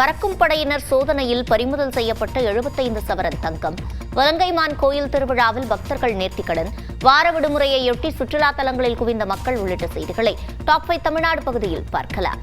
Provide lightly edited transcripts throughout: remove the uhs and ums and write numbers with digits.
பறக்கும் படையினர் சோதனையில் பறிமுதல் செய்யப்பட்ட 75 சவரன் தங்கம். வலங்கைமான் கோயில் திருவிழாவில் பக்தர்கள் நேர்த்திக்கடன். வார விடுமுறையொட்டி சுற்றுலா தலங்களில் குவிந்த மக்கள் உள்ளிட்ட செய்திகளை டாப் 5 தமிழ்நாடு பகுதியில் பார்க்கலாம்.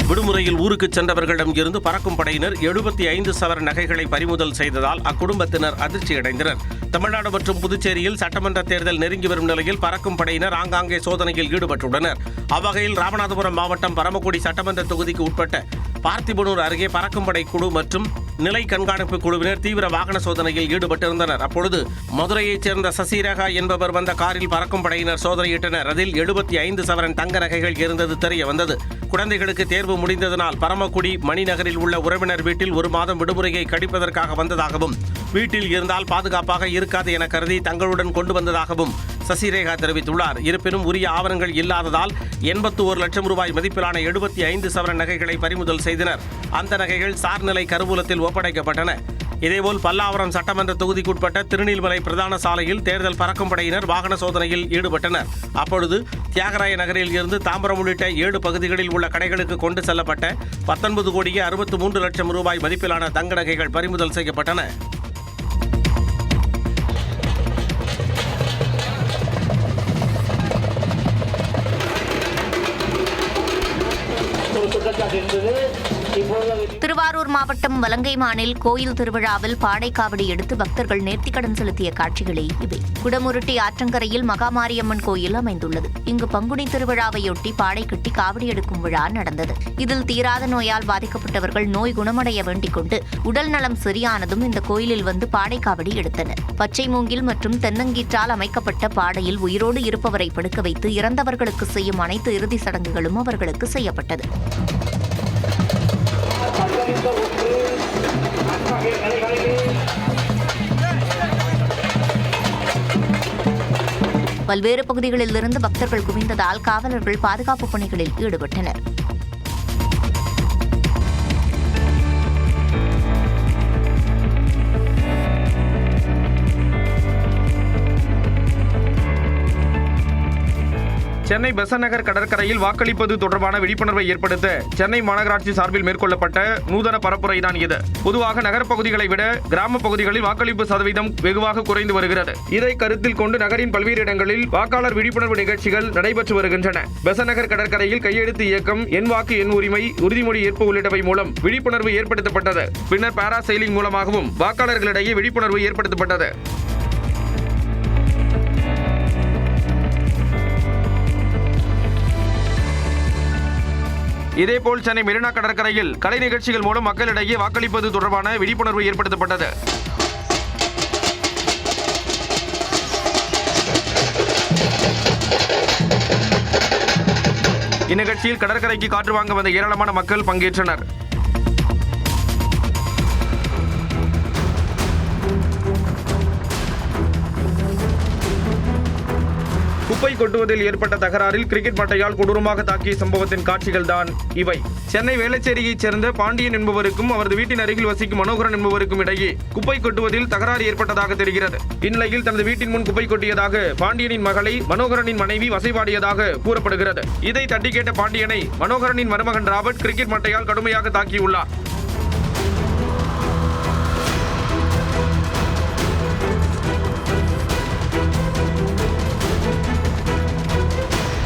விடுமுறையில் ஊருக்கு சென்றவர்களிடம் இருந்து பறக்கும் படையினர் 75 சவரன் நகைகளை பறிமுதல் செய்ததால் அக்குடும்பத்தினர் அதிர்ச்சியடைந்தனர். தமிழ்நாடு மற்றும் புதுச்சேரியில் சட்டமன்ற தேர்தல் நெருங்கி வரும் நிலையில் பறக்கும் படையினர் ஆங்காங்கே சோதனையில் ஈடுபட்டுள்ளனர். அவ்வகையில் ராமநாதபுரம் மாவட்டம் பரமக்குடி சட்டமன்ற தொகுதிக்கு உட்பட்ட பார்த்திபனூர் அருகே பறக்கும் படை குழு மற்றும் நிலை கண்காணிப்பு குழுவினர் தீவிர வாகன சோதனையில் ஈடுபட்டிருந்தனர். அப்பொழுது மதுரையைச் சேர்ந்த சசிரேகா என்பவர் வந்த காரில் பறக்கும் படையினர் சோதனையிட்டனர். அதில் 75 சவரன் தங்க நகைகள் இருந்தது தெரிய வந்தது. குழந்தைகளுக்கு தேர்வு முடிந்ததனால் பரமக்குடி மணிநகரில் உள்ள உறவினர் வீட்டில் 1 மாதம் விடுமுறையை கழிப்பதற்காக வந்ததாகவும் வீட்டில் இருந்தால் பாதுகாப்பாக இருக்காது என கருதி தங்களுடன் கொண்டு வந்ததாகவும் சசிரேகா தெரிவித்துள்ளார். இருப்பினும் உரிய ஆவணங்கள் இல்லாததால் 81 லட்சம் ரூபாய் மதிப்பிலான 75 சவரன் நகைகளை பறிமுதல் செய்தனர். அந்த நகைகள் சார்நிலை கருவூலத்தில் ஒப்படைக்கப்பட்டன. இதேபோல் பல்லாவரம் சட்டமன்ற தொகுதிக்குட்பட்ட திருநீல்மலை பிரதான சாலையில் தேர்தல் பறக்கும் படையினர் வாகன சோதனையில் ஈடுபட்டனர். அப்பொழுது தியாகராய நகரில் இருந்து தாம்பரம் உள்ளிட்ட 7 பகுதிகளில் உள்ள கடைகளுக்கு கொண்டு செல்லப்பட்ட 19,63 லட்சம் ரூபாய் மதிப்பிலான தங்க நகைகள் பறிமுதல் செய்யப்பட்டன. திருவாரூர் மாவட்டம் வலங்கைமானில் கோயில் திருவிழாவில் பாடைக்காவடி எடுத்து பக்தர்கள் நேர்த்திக்கடன் செலுத்திய காட்சிகளே இவை. குடமுருட்டி ஆற்றங்கரையில் மகாமாரியம்மன் கோயில் அமைந்துள்ளது. இங்கு பங்குனி திருவிழாவையொட்டி பாடை கட்டி காவடி எடுக்கும் விழா நடந்தது. இதில் தீராத நோயால் பாதிக்கப்பட்டவர்கள் நோய் குணமடைய வேண்டிக் கொண்டு உடல் நலம் சரியானதும் இந்த கோயிலில் வந்து பாடைக்காவடி எடுத்தனர். பச்சை மூங்கில் மற்றும் தென்னங்கீற்றால் அமைக்கப்பட்ட பாடையில் உயிரோடு இருப்பவரை படுக்க வைத்து இறந்தவர்களுக்கு செய்யும் அனைத்து இறுதி சடங்குகளும் அவர்களுக்கு செய்யப்பட்டது. பல்வேறு பகுதிகளில் இருந்து பக்தர்கள் குவிந்ததால் காவலர்கள் பாதுகாப்பு பணிகளில் ஈடுபட்டனர். சென்னை பெசநகர் கடற்கரையில் வாக்களிப்பது தொடர்பான விழிப்புணர்வை ஏற்படுத்த சென்னை மாநகராட்சி சார்பில் மேற்கொள்ளப்பட்ட நூதன பரப்புரைதான் இது. பொதுவாக நகரப்பகுதிகளை விட கிராம பகுதிகளில் வாக்களிப்பு சதவீதம் வெகுவாக குறைந்து வருகிறது. இதை கருத்தில் கொண்டு நகரின் பல்வேறு இடங்களில் வாக்காளர் விழிப்புணர்வு நிகழ்ச்சிகள் நடைபெற்று வருகின்றன. பெசநகர் கடற்கரையில் கையெழுத்து இயக்கம், என் வாக்கு என் உரிமை, உறுதிமொழி ஏற்பு உள்ளிட்டவை மூலம் விழிப்புணர்வு ஏற்படுத்தப்பட்டது. பின்னர் பாரா செயலிங் மூலமாகவும் வாக்காளர்களிடையே விழிப்புணர்வு ஏற்படுத்தப்பட்டது. இதேபோல் சென்னை மெரினா கடற்கரையில் கலை நிகழ்ச்சிகள் மூலம் மக்களிடையே வாக்களிப்பது தொடர்பான விழிப்புணர்வு ஏற்படுத்தப்பட்டது. இந்நிகழ்ச்சியில் கடற்கரைக்கு காற்று வாங்க வந்த ஏராளமான மக்கள் பங்கேற்றனர். குப்பை கொட்டுவதில் ஏற்பட்ட தகராறில் கிரிக்கெட் மட்டையால் கொடூரமாக தாக்கிய சம்பவத்தின் காட்சிகள் தான் இவை. சென்னை வேளச்சேரியைச் சேர்ந்த பாண்டியன் என்பவருக்கும் அவரது வீட்டின் அருகில் வசிக்கும் மனோகரன் என்பவருக்கும் இடையே குப்பை கொட்டுவதில் தகராறு ஏற்பட்டதாக தெரிகிறது. இந்நிலையில் தனது வீட்டின் முன் குப்பை கொட்டியதாக பாண்டியனின் மகளை மனோகரனின் மனைவி வசைபாடியதாக கூறப்படுகிறது. இதை தட்டி கேட்ட பாண்டியனை மனோகரனின் மருமகன் ராபர்ட் கிரிக்கெட் மட்டையால் கடுமையாக தாக்கியுள்ளார்.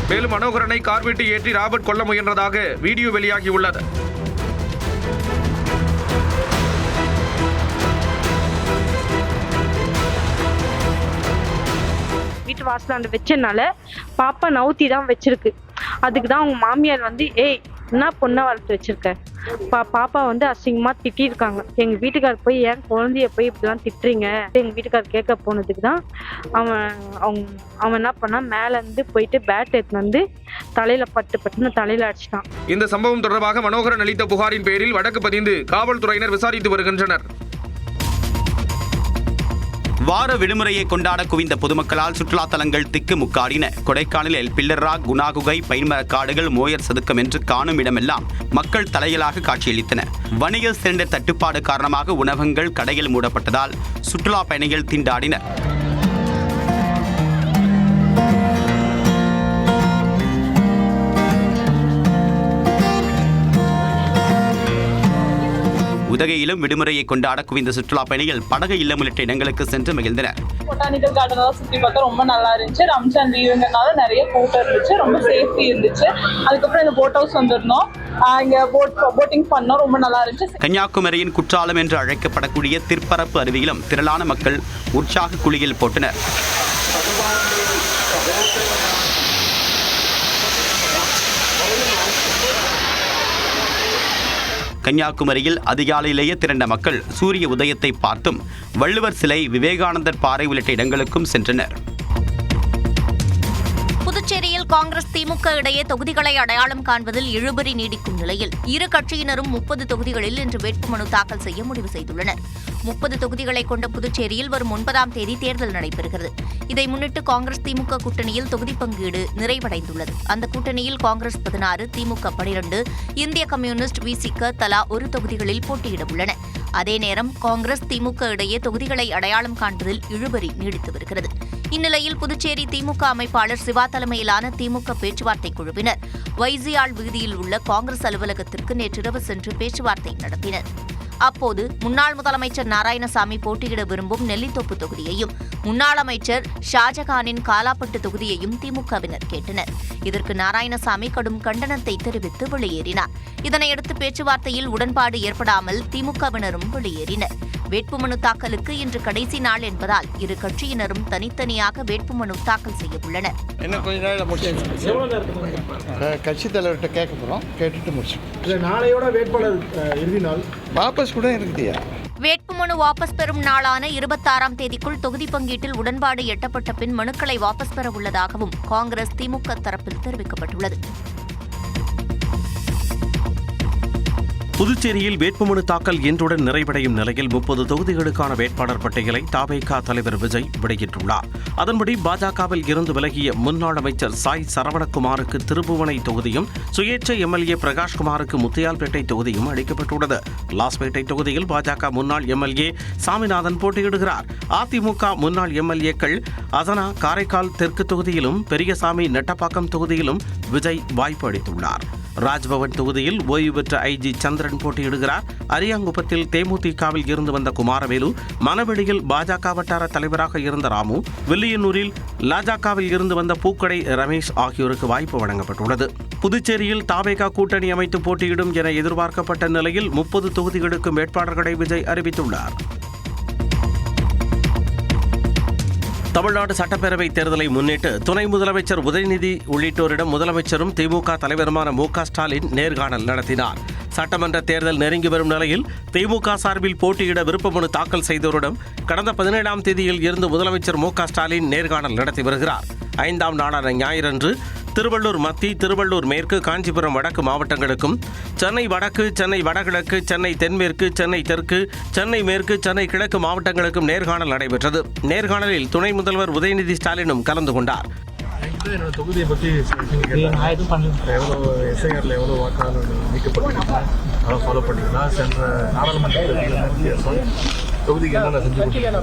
மேலும் மனோகரனை கார் விட்டு ஏற்றி ராபர்ட் கொல்ல முயன்றதாக வீடியோ வெளியாகியுள்ளது. வீட்டு வாசலாண்டு வச்சனால பாப்பா நவுத்தி தான் வச்சிருக்கு. அதுக்கு தான் அவங்க மாமியார் வந்து என்ன பொண்ணை வளர்த்து வச்சிருக்க, பாப்பா வந்து அசிங்கமா திட்டிருக்காங்க. எங்க வீட்டுக்காரர் போய் ஏன் குழந்தைய போய் இப்படிலாம் திட்டுறீங்க, எங்க வீட்டுக்காரர் கேட்க போனதுக்கு தான் அவன் என்ன பண்ணா மேல இருந்து போயிட்டு பேட் எடுத்து வந்து தலையில பட்டுன்னு தலையில அடிச்சிட்டான். இந்த சம்பவம் தொடர்பாக மனோகரன் அளித்த புகாரின் பேரில் வழக்கு பதிந்து காவல்துறையினர் விசாரித்து வருகின்றனர். வார விடுமுறையை கொண்டாட குவிந்த பொதுமக்களால் சுற்றுலா தலங்கள் திக்கு முக்காடின. கொடைக்கானலில் பில்லர் ராக், குணா குகை, பைன்மரக் காடுகள், மோயர் சதுக்கம் என்று காணும் இடமெல்லாம் மக்கள் தலைகளாக காட்சியளித்தன. வணிக சிலிண்டர் தட்டுப்பாடு காரணமாக உணவகங்கள், கடைகள் மூடப்பட்டதால் சுற்றுலா பயணிகள் திண்டாடினர். உதகையிலும் விடுமுறையை கொண்டாட குவிந்த சுற்றுலா பயணிகள் படகு இல்லம் உள்ளிட்ட இடங்களுக்கு சென்று மகிழ்ந்தனர். பொட்டானிக்கல் கார்டன் சுற்றி பார்த்தா ரொம்ப நல்லா இருந்துச்சு. ரம்ஜான் லீவுங்கிறனால நிறைய கூட்டம் இருந்துச்சு, ரொம்ப சேஃப்டி இருந்துச்சு. அதுக்கப்புறம் இந்த போட் ஹவுஸ் வந்திருந்தோம், இங்க போட்டிங் பண்ணோம், ரொம்ப நல்லா இருந்துச்சு. கன்னியாகுமரியின் குற்றாலம் என்று அழைக்கப்படக்கூடிய திற்பரப்பு அருவியிலும் திரளான மக்கள் உற்சாக குளியல் போட்டனர். கன்னியாகுமரியில் அதிகாலையிலேயே திரண்ட மக்கள் சூரிய உதயத்தை பார்த்தும் வள்ளுவர் சிலை, விவேகானந்தர் பாறை உள்ளிட்ட இடங்களுக்கும் சென்றனர். புதுச்சேரியில் காங்கிரஸ் திமுக இடையே தொகுதிகளை அடையாளம் காண்பதில் இழுபறி நீடிக்கும் நிலையில் இரு கட்சியினரும் 30 தொகுதிகளில் இன்று வேட்புமனு தாக்கல் செய்ய முடிவு செய்துள்ளனர். 30 தொகுதிகளை கொண்ட புதுச்சேரியில் வரும் 9ஆம் தேதி தேர்தல் நடைபெறுகிறது. இதை முன்னிட்டு காங்கிரஸ் திமுக கூட்டணியில் தொகுதி பங்கீடு நிறைவடைந்துள்ளது. அந்த கூட்டணியில் காங்கிரஸ் 16, திமுக 12, இந்திய கம்யூனிஸ்ட், விசிக தலா ஒரு தொகுதிகளில் போட்டியிட உள்ளன. அதே நேரம் காங்கிரஸ் திமுக இடையே தொகுதிகளை அடையாளம் காண்பதில் இழுபறி நீடித்து வருகிறது. இந்நிலையில் புதுச்சேரி திமுக அமைப்பாளர் சிவா தலைமையிலான திமுக பேச்சுவார்த்தை குழுவினர் வைசியாள் வீதியில் உள்ள காங்கிரஸ் அலுவலகத்திற்கு நேற்றிரவு சென்று பேச்சுவார்த்தை நடத்தினர். அப்போது முன்னாள் முதலமைச்சர் நாராயணசாமி போட்டியிட விரும்பும் நெல்லித்தோப்பு தொகுதியையும் முன்னாள் அமைச்சர் ஷாஜகானின் காலாப்பட்டு தொகுதியையும் திமுகவினர் கேட்டனர். இதற்கு நாராயணசாமி கடும் கண்டனத்தை தெரிவித்து வெளியேறினார். இதனையடுத்து பேச்சுவார்த்தையில் உடன்பாடு ஏற்படாமல் திமுகவினரும் வெளியேறினர். வேட்புமனு தாக்கலுக்கு இன்று கடைசி நாள் என்பதால் இரு கட்சியினரும் தனித்தனியாக வேட்புமனு தாக்கல் செய்ய உள்ளனர். கட்சி தலைவர்கிட்ட கேட்க போகிறோம், கேட்டுட்டு முடிச்சோம். நாளையோட வேட்பாளர் இறுதி நாள் வாபஸ் கூட இருக்குதியா? வேட்புமனு வாபஸ் பெறும் நாளான 26ஆம் தேதிக்குள் தொகுதி பங்கீட்டில் உடன்பாடு எட்டப்பட்ட பின் மனுக்களை வாபஸ் பெற உள்ளதாகவும் காங்கிரஸ் திமுக தரப்பில் தெரிவிக்கப்பட்டுள்ளது. புதுச்சேரியில் வேட்புமனு தாக்கல் இன்றுடன் நிறைவடையும் நிலையில் 30 தொகுதிகளுக்கான வேட்பாளர் பட்டியலை தவேகா தலைவர் விஜய் வெளியிட்டுள்ளார். அதன்படி பாஜகவில் இருந்து விலகிய முன்னாள் அமைச்சர் சாய் சரவணகுமாருக்கு திருபுவனை தொகுதியும், சுயேட்சை எம்எல்ஏ பிரகாஷ்குமாருக்கு முத்தியால்பேட்டை தொகுதியும் அளிக்கப்பட்டுள்ளது. லாஸ்பேட்டை தொகுதியில் பாஜக முன்னாள் எம்எல்ஏ சாமிநாதன் போட்டியிடுகிறார். அதிமுக முன்னாள் எம்எல்ஏக்கள் அசனா காரைக்கால் தெற்கு தொகுதியிலும், பெரியசாமி நெட்டப்பாக்கம் தொகுதியிலும் விஜய் வாய்ப்பு அளித்துள்ளார். ராஜ்பவன் தொகுதியில் ஓய்வு பெற்ற ஐஜி சந்திரன் போட்டியிடுகிறார். அரியாங்குப்பத்தில் தேமுதிகவில் இருந்து வந்த குமாரவேலு, மணவெளியில் பாஜக வட்டார தலைவராக இருந்த ராமு, வில்லியனூரில் லாஜகவில் இருந்து வந்த பூக்கடை ரமேஷ் ஆகியோருக்கு வாய்ப்பு வழங்கப்பட்டுள்ளது. புதுச்சேரியில் தவேகா கூட்டணி அமைத்து போட்டியிடும் என எதிர்பார்க்கப்பட்ட நிலையில் 30 தொகுதிகளுக்கும் வேட்பாளர்களை விஜய் அறிவித்துள்ளார். தமிழ்நாடு சட்டப்பேரவைத் தேர்தலை முன்னிட்டு துணை முதலமைச்சர் உதயநிதி உள்ளிட்டோரிடம் முதலமைச்சரும் திமுக தலைவருமான மு.க. ஸ்டாலின் நேர்காணல் நடத்தினார். சட்டமன்ற தேர்தல் நெருங்கி வரும் நிலையில் திமுக சார்பில் போட்டியிட விருப்பமனு தாக்கல் செய்தோரிடம் கடந்த 17ஆம் தேதியில் இருந்து முதலமைச்சர் மு.க. ஸ்டாலின் நேர்காணல் நடத்தி வருகிறார். 5ஆம் நாளான ஞாயிறன்று திருவள்ளூர் மத்தி, திருவள்ளூர் மேற்கு, காஞ்சிபுரம் வடக்கு மாவட்டங்களுக்கும், சென்னை வடக்கு, சென்னை வடகிழக்கு, சென்னை தென்மேற்கு, சென்னை தெற்கு, சென்னை மேற்கு, சென்னை கிழக்கு மாவட்டங்களுக்கும் நேர்காணல் நடைபெற்றது. நேர்காணலில் துணை முதல்வர் உதயநிதி ஸ்டாலினும் கலந்து கொண்டார். என்னோட தொகுதியை பற்றி எவ்வளோ எஸ்ஐஆரில் எவ்வளோ வாக்காளர் நீக்கப்பட்டிருக்கீங்க, அதை ஃபாலோ பண்ணிங்கன்னா சென்ற நாடாளுமன்ற தொகுதிக்கு என்னென்ன செஞ்சு கொடுத்துருக்கீங்க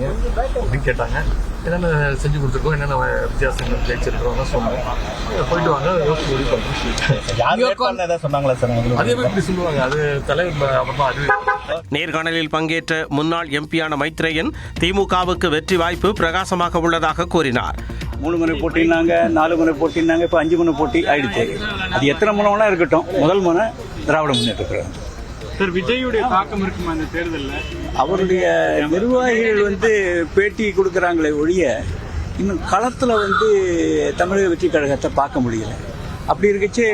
அப்படின்னு கேட்டாங்க. என்னென்ன செஞ்சு கொடுத்துருக்கோம், என்னென்ன வித்தியாசங்கள் ஜெயிச்சிருக்கிறோம்னா சொன்னோம். போயிட்டு வாங்க, யோசிச்சு முடிவு பண்ணுறோம் சொன்னாங்களா சார்? அதே மாதிரி இப்படி சொல்லுவாங்க, அது தலைவர் அப்புறமா அது. நேர்காணலில் பங்கேற்ற முன்னாள் எம்பியான மைத்ரேயன் திமுகவுக்கு வெற்றி வாய்ப்பு பிரகாசமாக உள்ளதாக கூறினார். 3 முறை போட்டினாங்க, 4 முறை போட்டினாங்க, இப்போ 5 முறை போட்டி ஆயிடுச்சு. அது எத்தனை முறை வேணா இருக்கட்டும், முதல் முறை திராவிட முன்னேற்ற சார். விஜயுடைய தாக்கம் இருக்குமா இந்த தேர்தலில்? அவருடைய நிர்வாகிகள் பேட்டி கொடுக்குறாங்களே ஒழிய இன்னும் களத்தில் தமிழக வெற்றி கழகத்தை பார்க்க முடியல. அப்படி இருக்கச்சு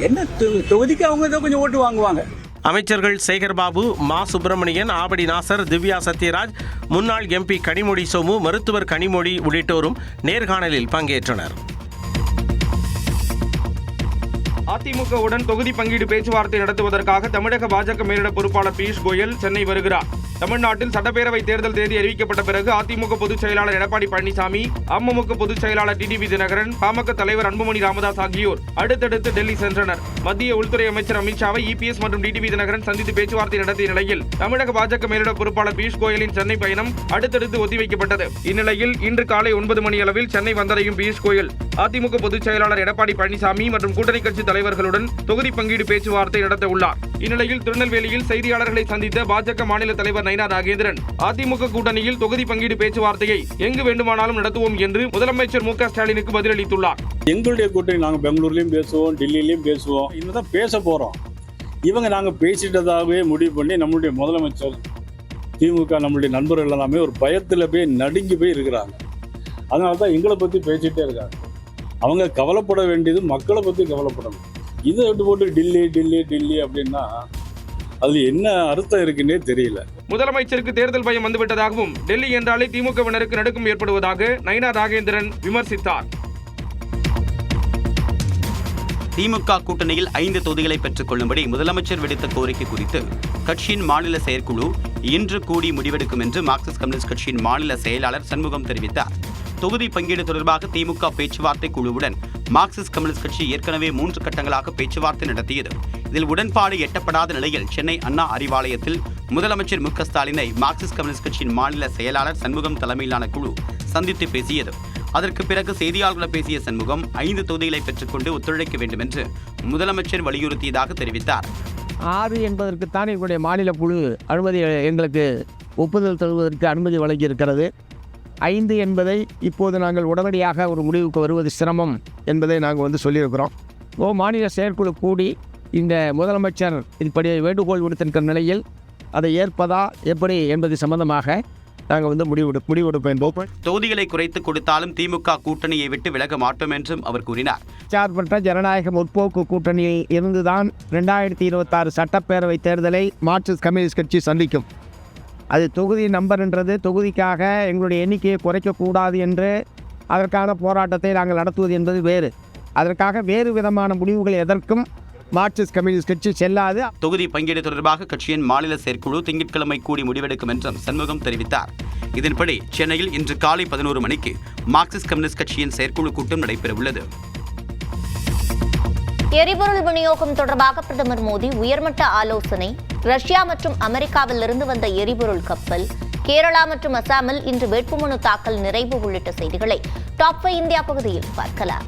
என்ன தொகுதிக்கு அவங்க ஏதோ கொஞ்சம் ஓட்டு வாங்குவாங்க. அமைச்சர்கள் சேகர்பாபு, மா சுப்பிரமணியன், ஆவடி நாசர், திவ்யா சத்யராஜ், முன்னாள் எம்பி கனிமொழி சோமு, மருத்துவர் கனிமொழி உள்ளிட்டோரும் நேர்காணலில் பங்கேற்றனர். அதிமுகவுடன் தொகுதி பங்கீடு பேச்சுவார்த்தை நடத்துவதற்காக தமிழக பாஜக மேலிட பொறுப்பாளர் பியூஷ் கோயல் சென்னை வருகிறார். தமிழ்நாட்டில் சட்டப்பேரவை தேர்தல் தேதி அறிவிக்கப்பட்ட பிறகு அதிமுக பொதுச் செயலாளர் எடப்பாடி பழனிசாமி, அமமுக பொதுச் செயலாளர் டிடிவி தினகரன், பாமக தலைவர் அன்புமணி ராமதாஸ் ஆகியோர் அடுத்தடுத்து டெல்லி சென்றனர். மத்திய உள்துறை அமைச்சர் அமித்ஷாவை இபிஎஸ் மற்றும் டிடிவி தினகரன் சந்தித்து பேச்சுவார்த்தை நடத்திய நிலையில் தமிழக பாஜக மேலிட பொறுப்பாளர் பியூஷ் கோயலின் சென்னை பயணம் அடுத்தடுத்து ஒத்திவைக்கப்பட்டது. இந்நிலையில் இன்று காலை 9 மணி அளவில் சென்னை வந்தடையும் பியூஷ் கோயல் அதிமுக பொதுச் செயலாளர் எடப்பாடி பழனிசாமி மற்றும் கூட்டணி கட்சி தலைவர்களுடன் தொகுதி பங்கீடு பேச்சுவார்த்தை நடத்த உள்ளார். இந்நிலையில் திருநெல்வேலியில் செய்தியாளர்களை சந்தித்த பாஜக மாநில தலைவர் நயினா நாகேந்திரன் அதிமுக கூட்டணியில் தொகுதி பங்கீடு பேச்சுவார்த்தையை எங்கு வேண்டுமானாலும் நடத்துவோம் என்று முதலமைச்சர் மு.க. ஸ்டாலினுக்கு பதிலளித்துள்ளார். எங்களுடைய கூட்டணி நாங்கள் பெங்களூர்லயும் பேசுவோம், டெல்லியிலையும் பேசுவோம், இன்னும் பேச போறோம். இவங்க நாங்கள் பேசிட்டதாகவே முடிவு பண்ணி நம்மளுடைய முதலமைச்சர் திமுக நம்மளுடைய நண்பர்கள் எல்லாமே ஒரு பயத்தில் போய் நடுங்கி போய் இருக்கிறாங்க. அதனால தான் எங்களை பற்றி பேசிகிட்டே இருக்காங்க. அவங்க கவலைப்பட வேண்டியது மக்களை பற்றி கவலைப்படணும். இதை விட்டு போட்டு டில்லி டில்லி டில்லி அப்படின்னா அதில் என்ன அர்த்தம் இருக்குன்னே தெரியல. முதலமைச்சருக்கு தேர்தல் பயம் வந்துவிட்டதாகவும் டெல்லி என்றாலே திமுகவினருக்கு நடுக்கம் ஏற்படுவதாக நயினா நாகேந்திரன் விமர்சித்தார். திமுக கூட்டணியில் 5 தொகுதிகளை பெற்றுக் கொள்ளும்படி முதலமைச்சர் விடுத்த கோரிக்கை குறித்து கட்சியின் மாநில செயற்குழு இன்று கூடி முடிவெடுக்கும் என்று மார்க்சிஸ்ட் கம்யூனிஸ்ட் கட்சியின் மாநில செயலாளர் சண்முகம் தெரிவித்தார். தொகுதி பங்கீடு தொடர்பாக திமுக பேச்சுவார்த்தை குழுவுடன் மார்க்சிஸ்ட் கம்யூனிஸ்ட் கட்சி ஏற்கனவே 3 கட்டங்களாக பேச்சுவார்த்தை நடத்தியது. இதில் உடன்பாடு எட்டப்படாத நிலையில் சென்னை அண்ணா அறிவாலயத்தில் முதலமைச்சர் மு.க. ஸ்டாலினை மார்க்சிஸ்ட் கம்யூனிஸ்ட் கட்சியின் மாநில செயலாளர் சண்முகம் தலைமையிலான குழு சந்தித்து பேசியது. அதற்கு பிறகு செய்தியாளர்களிடம் பேசிய சண்முகம் 5 தொகுதிகளை பெற்றுக்கொண்டு ஒத்துழைக்க வேண்டும் என்று முதலமைச்சர் வலியுறுத்தியதாக தெரிவித்தார். 6 என்பதற்குத்தான் எங்களுடைய மாநில குழு அனுமதி எங்களுக்கு ஒப்புதல் தருவதற்கு அனுமதி வழங்கியிருக்கிறது. 5 என்பதை இப்போது நாங்கள் உடனடியாக ஒரு முடிவுக்கு வருவது சிரமம் என்பதை நாங்கள் சொல்லியிருக்கிறோம். மாநில செயற்குழு கூடி இந்த முதலமைச்சர் இப்படி வேண்டுகோள் விடுத்திருக்கிற நிலையில் அதை ஏற்பதா எப்படி என்பது சம்பந்தமாக நாங்கள் முடிவெடுப்போம். தொகுதிகளை குறைத்து கொடுத்தாலும் திமுக கூட்டணியை விட்டு விலக மாட்டோம் என்றும் அவர் கூறினார். சார்பற்ற ஜனநாயக முற்போக்கு கூட்டணியில் இருந்துதான் 2026 சட்டப்பேரவை தேர்தலை மார்க்சிஸ்ட் கம்யூனிஸ்ட் கட்சி சந்திக்கும். அது தொகுதி நம்பர்ன்றது தொகுதிக்காக எங்களுடைய எண்ணிக்கையை குறைக்கக்கூடாது என்று அதற்கான போராட்டத்தை நாங்கள் நடத்துவது என்பது வேறு. அதற்காக வேறு விதமான முடிவுகள் எதற்கும் மார்க்சிஸ்ட் கம்யூனிஸ்ட் கட்சி செல்லாது. தொகுதி பங்கீடு தொடர்பாக கட்சியின் மாநில செயற்குழு திங்கட்கிழமை கூடி முடிவெடுக்கும் என்றும் சண்முகம் தெரிவித்தார். இதன்படி சென்னையில் இன்று காலை 11 மணிக்கு மார்க்சிஸ்ட் கம்யூனிஸ்ட் கட்சியின் செயற்குழு கூட்டம் நடைபெறவுள்ளது. எரிபொருள் விநியோகம் தொடர்பாக பிரதமர் மோடி உயர்மட்ட ஆலோசனை. ரஷ்யா மற்றும் அமெரிக்காவிலிருந்து வந்த எரிபொருள் கப்பல். கேரளா மற்றும் அசாமில் இன்று வேட்புமனு தாக்கல் நிறைவு உள்ளிட்ட செய்திகளை டாப் 5 இந்தியா பகுதியில் பார்க்கலாம்.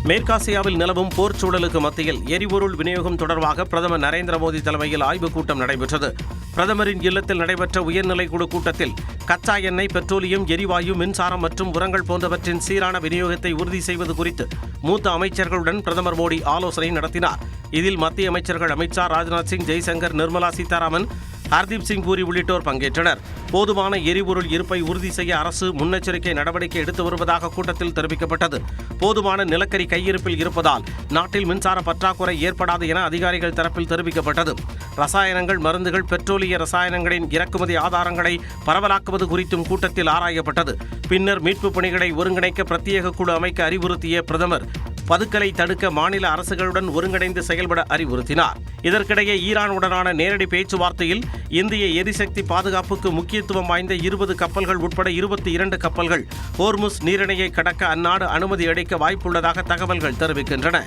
மேற்காசியாவில் நிலவும் போர் சூழலுக்கு மத்தியில் எரிபொருள் விநியோகம் தொடர்பாக பிரதமர் நரேந்திர மோடி தலைமையில் ஆய்வுக் கூட்டம் நடைபெற்றது. பிரதமரின் இல்லத்தில் நடைபெற்ற உயர்நிலை குழு கூட்டத்தில் கச்சா எண்ணெய், பெட்ரோலியம், எரிவாயு, மின்சாரம் மற்றும் உரங்கள் போன்றவற்றின் சீரான விநியோகத்தை உறுதி செய்வது குறித்து மூத்த அமைச்சர்களுடன் பிரதமர் மோடி ஆலோசனை நடத்தினார். இதில் மத்திய அமைச்சர்கள் அமித் ஷா, ராஜ்நாத் சிங், ஜெய்சங்கர், நிர்மலா சீதாராமன், ஹர்தீப் சிங் பூரி உள்ளிட்டோர் பங்கேற்றனர். போதுமான எரிபொருள் இருப்பை உறுதி செய்ய அரசு முன்னெச்சரிக்கை நடவடிக்கை எடுத்து வருவதாக கூட்டத்தில் தெரிவிக்கப்பட்டது. போதுமான நிலக்கரி கையிருப்பில் இருப்பதால் நாட்டில் மின்சார பற்றாக்குறை ஏற்படாது என அதிகாரிகள் தரப்பில் தெரிவிக்கப்பட்டது. ரசாயனங்கள், மருந்துகள், பெட்ரோலிய ரசாயனங்களின் இறக்குமதி ஆதாரங்களை பரவலாக்குவது குறித்தும் கூட்டத்தில் ஆராயப்பட்டது. பின்னர் மீட்பு பணிகளை ஒருங்கிணைக்க பிரத்யேக குழு அமைக்க அறிவுறுத்திய பிரதமர் பதுக்கலை தடுக்க மாநில அரசுகளுடன் ஒருங்கிணைந்து செயல்பட அறிவுறுத்தினார். இதற்கிடையே ஈரானுடனான நேரடி பேச்சுவார்த்தையில் இந்திய எரிசக்தி பாதுகாப்புக்கு முக்கியத்துவம் வாய்ந்த 20 கப்பல்கள் உட்பட 22 கப்பல்கள் ஹோர்முஸ் நீரிணையை கடக்க அந்நாடு அனுமதி அளிக்க வாய்ப்புள்ளதாக தகவல்கள் தெரிவிக்கின்றன.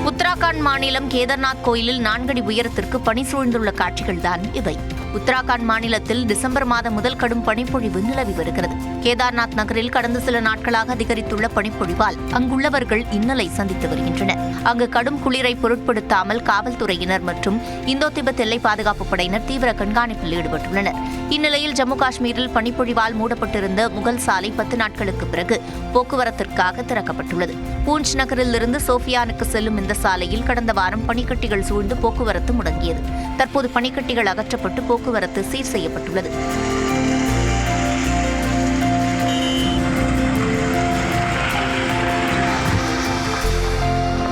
உத்தராகண்ட் மாநிலம் கேதார்நாத் கோயிலில் 4 அடி உயரத்திற்கு பனி சூழ்ந்துள்ள காட்சிகள்தான் இவை. உத்தராகண்ட் மாநிலத்தில் டிசம்பர் மாதம் முதல் கடும் பனிப்பொழிவு நிலவி வருகிறது. கேதார்நாத் நகரில் கடந்த சில நாட்களாக அதிகரித்துள்ள பனிப்பொழிவால் அங்குள்ளவர்கள் இன்னலை சந்தித்து வருகின்றனர். அங்கு கடும் குளிரை பொருட்படுத்தாமல் காவல்துறையினர் மற்றும் இந்தோ திபெத் எல்லை பாதுகாப்பு படையினர் தீவிர கண்காணிப்பில் ஈடுபட்டுள்ளனர். இந்நிலையில் ஜம்மு காஷ்மீரில் பனிப்பொழிவால் மூடப்பட்டிருந்த முகல் சாலை 10 நாட்களுக்கு பிறகு போக்குவரத்திற்காக திறக்கப்பட்டுள்ளது. பூஞ்ச் நகரில் இருந்து சோஃபியானுக்கு செல்லும் இந்த சாலையில் கடந்த வாரம் பனிக்கட்டிகள் சூழ்ந்து போக்குவரத்து முடங்கியது. தற்போது பனிக்கட்டிகள் அகற்றப்பட்டு போக்குவரத்து சீர் செய்யப்பட்டுள்ளது.